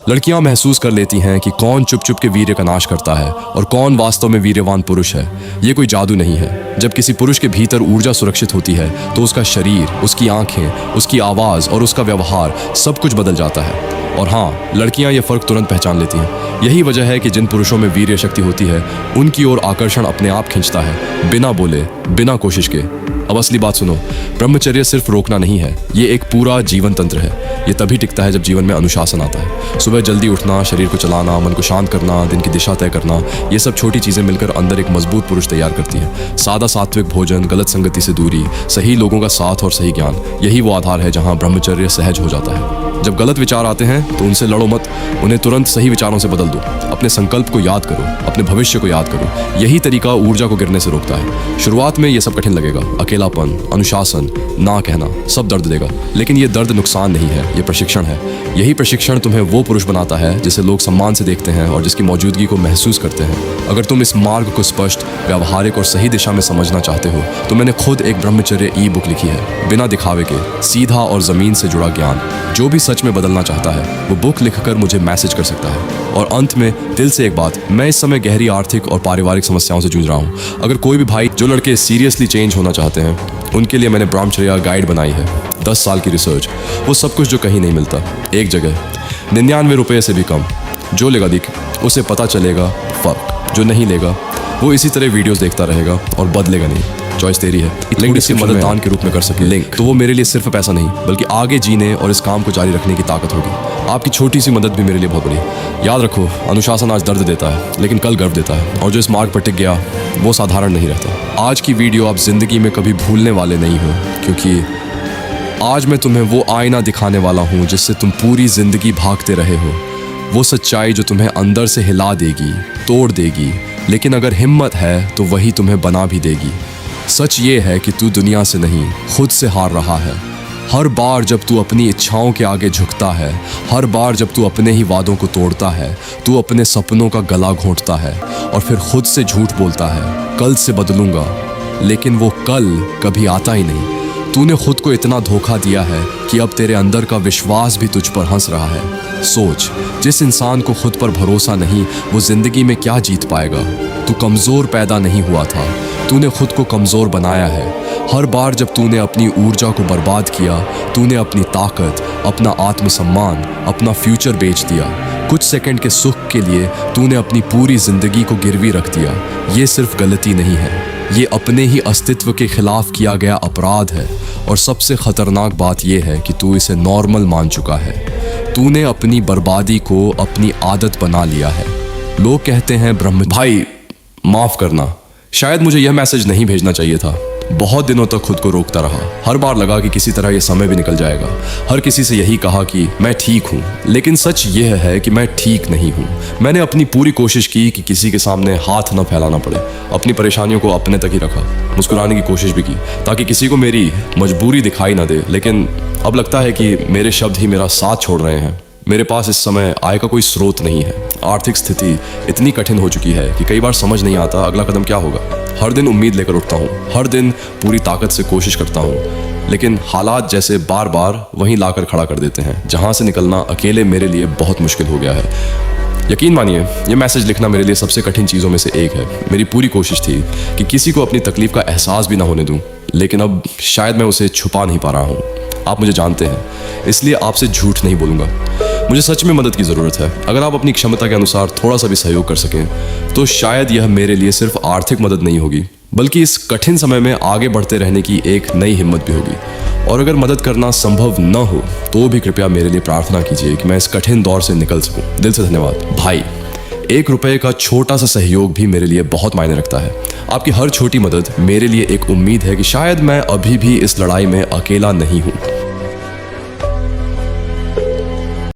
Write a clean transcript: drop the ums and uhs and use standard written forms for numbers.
लड़कियां महसूस कर लेती हैं कि कौन चुप चुप के वीर्य का नाश करता है और कौन वास्तव में वीर्यवान पुरुष है। ये कोई जादू नहीं है। जब किसी पुरुष के भीतर ऊर्जा सुरक्षित होती है तो उसका शरीर, उसकी आंखें, उसकी आवाज़ और उसका व्यवहार सब कुछ बदल जाता है। और हाँ, लड़कियां ये फ़र्क तुरंत पहचान लेती हैं। यही वजह है कि जिन पुरुषों में वीर्य शक्ति होती है उनकी ओर आकर्षण अपने आप खींचता है, बिना बोले, बिना कोशिश के। अब असली बात सुनो, ब्रह्मचर्य सिर्फ रोकना नहीं है, ये एक पूरा जीवन तंत्र है। ये तभी टिकता है जब जीवन में अनुशासन आता है। सुबह जल्दी उठना, शरीर को चलाना, मन को शांत करना, दिन की दिशा तय करना, ये सब छोटी चीज़ें मिलकर अंदर एक मजबूत पुरुष तैयार करती हैं। सादा सात्विक भोजन, गलत संगति से दूरी, सही लोगों का साथ और सही ज्ञान, यही वो आधार है जहाँ ब्रह्मचर्य सहज हो जाता है। जब गलत विचार आते हैं तो उनसे लड़ो मत, उन्हें तुरंत सही विचारों से बदल दो। अपने संकल्प को याद करो, अपने भविष्य को याद करो। यही तरीका ऊर्जा को गिरने से रोकता है। शुरुआत में ये सब कठिन लगेगा, अकेलापन, अनुशासन, ना कहना, सब दर्द देगा। लेकिन ये दर्द नुकसान नहीं है, ये प्रशिक्षण है। यही प्रशिक्षण तुम्हें वो पुरुष बनाता है जिसे लोग सम्मान से देखते हैं और जिसकी मौजूदगी को महसूस करते हैं। अगर तुम इस मार्ग को स्पष्ट, व्यावहारिक और सही दिशा में समझना चाहते हो तो मैंने खुद एक ब्रह्मचर्य ई बुक लिखी है, बिना दिखावे के, सीधा और जमीन से जुड़ा ज्ञान। जो भी सच में बदलना चाहता है वो बुक लिखकर मुझे मैसेज कर सकता है। और अंत में दिल से एक बात, मैं इस समय गहरी आर्थिक और पारिवारिक समस्याओं से जूझ रहा हूँ। अगर कोई भी भाई जो लड़के सीरियसली चेंज होना चाहते हैं उनके लिए मैंने ब्रह्मचर्य गाइड बनाई है। 10 साल की रिसर्च, वो सब कुछ जो कहीं नहीं मिलता, एक जगह, 99 रुपये से भी कम। जो लेगा दिख, उसे पता चलेगा फ़र्क। जो नहीं लेगा वो इसी तरह वीडियोस देखता रहेगा और बदलेगा नहीं। चॉइस तेरी है। लिंक इसकी मदद दान के रूप में कर सके लिंक, तो वो मेरे लिए सिर्फ पैसा नहीं बल्कि आगे जीने और इस काम को जारी रखने की ताकत होगी। आपकी छोटी सी मदद भी मेरे लिए बहुत बड़ी है। याद रखो, अनुशासन आज दर्द देता है लेकिन कल गर्व देता है, और जो इस मार्ग पर टिक गया वो साधारण नहीं रहता। आज की वीडियो आप जिंदगी में कभी भूलने वाले नहीं हो, क्योंकि आज मैं तुम्हें वो आईना दिखाने वाला हूँ जिससे तुम पूरी जिंदगी भागते रहे हो। वो सच्चाई जो तुम्हें अंदर से हिला देगी, तोड़ देगी, लेकिन अगर हिम्मत है तो वही तुम्हें बना भी देगी। सच ये है कि तू दुनिया से नहीं, खुद से हार रहा है। हर बार जब तू अपनी इच्छाओं के आगे झुकता है, हर बार जब तू अपने ही वादों को तोड़ता है, तू अपने सपनों का गला घोंटता है और फिर खुद से झूठ बोलता है, कल से बदलूंगा। लेकिन वो कल कभी आता ही नहीं। तूने खुद को इतना धोखा दिया है कि अब तेरे अंदर का विश्वास भी तुझ पर हंस रहा है। सोच, जिस इंसान को खुद पर भरोसा नहीं वो जिंदगी में क्या जीत पाएगा। तू कमज़ोर पैदा नहीं हुआ था, तूने खुद को कमज़ोर बनाया है। हर बार जब तूने अपनी ऊर्जा को बर्बाद किया, तूने अपनी ताकत, अपना आत्मसम्मान, अपना फ्यूचर बेच दिया। कुछ सेकंड के सुख के लिए तूने अपनी पूरी जिंदगी को गिरवी रख दिया। ये सिर्फ गलती नहीं है, ये अपने ही अस्तित्व के खिलाफ किया गया अपराध है। और सबसे खतरनाक बात यह है कि तू इसे नॉर्मल मान चुका है। तूने अपनी बर्बादी को अपनी आदत बना लिया है। लोग कहते हैं भाई माफ करना, शायद मुझे यह मैसेज नहीं भेजना चाहिए था। बहुत दिनों तक खुद को रोकता रहा। हर बार लगा कि किसी तरह यह समय भी निकल जाएगा। हर किसी से यही कहा कि मैं ठीक हूँ, लेकिन सच यह है कि मैं ठीक नहीं हूँ। मैंने अपनी पूरी कोशिश की कि किसी के सामने हाथ न फैलाना पड़े। अपनी परेशानियों को अपने तक ही रखा। मुस्कुराने की कोशिश भी की ताकि किसी को मेरी मजबूरी दिखाई ना दे। लेकिन अब लगता है कि मेरे शब्द ही मेरा साथ छोड़ रहे हैं। मेरे पास इस समय आय का कोई स्रोत नहीं है। आर्थिक स्थिति इतनी कठिन हो चुकी है कि कई बार समझ नहीं आता अगला कदम क्या होगा। हर दिन उम्मीद लेकर उठता हूँ, हर दिन पूरी ताकत से कोशिश करता हूँ, लेकिन हालात जैसे बार बार वहीं लाकर खड़ा कर देते हैं जहाँ से निकलना अकेले मेरे लिए बहुत मुश्किल हो गया है। यकीन मानिए, ये मैसेज लिखना मेरे लिए सबसे कठिन चीज़ों में से एक है। मेरी पूरी कोशिश थी कि किसी को अपनी तकलीफ का एहसास भी ना होने दूँ, लेकिन अब शायद मैं उसे छुपा नहीं पा रहा हूँ। आप मुझे जानते हैं, इसलिए आपसे झूठ नहीं बोलूँगा। मुझे सच में मदद की ज़रूरत है। अगर आप अपनी क्षमता के अनुसार थोड़ा सा भी सहयोग कर सकें तो शायद यह मेरे लिए सिर्फ आर्थिक मदद नहीं होगी बल्कि इस कठिन समय में आगे बढ़ते रहने की एक नई हिम्मत भी होगी। और अगर मदद करना संभव न हो तो भी कृपया मेरे लिए प्रार्थना कीजिए कि मैं इस कठिन दौर से निकल सकूं। दिल से धन्यवाद भाई। 1 रुपये का छोटा सा सहयोग भी मेरे लिए बहुत मायने रखता है। आपकी हर छोटी मदद मेरे लिए एक उम्मीद है कि शायद मैं अभी भी इस लड़ाई में अकेला नहीं हूँ।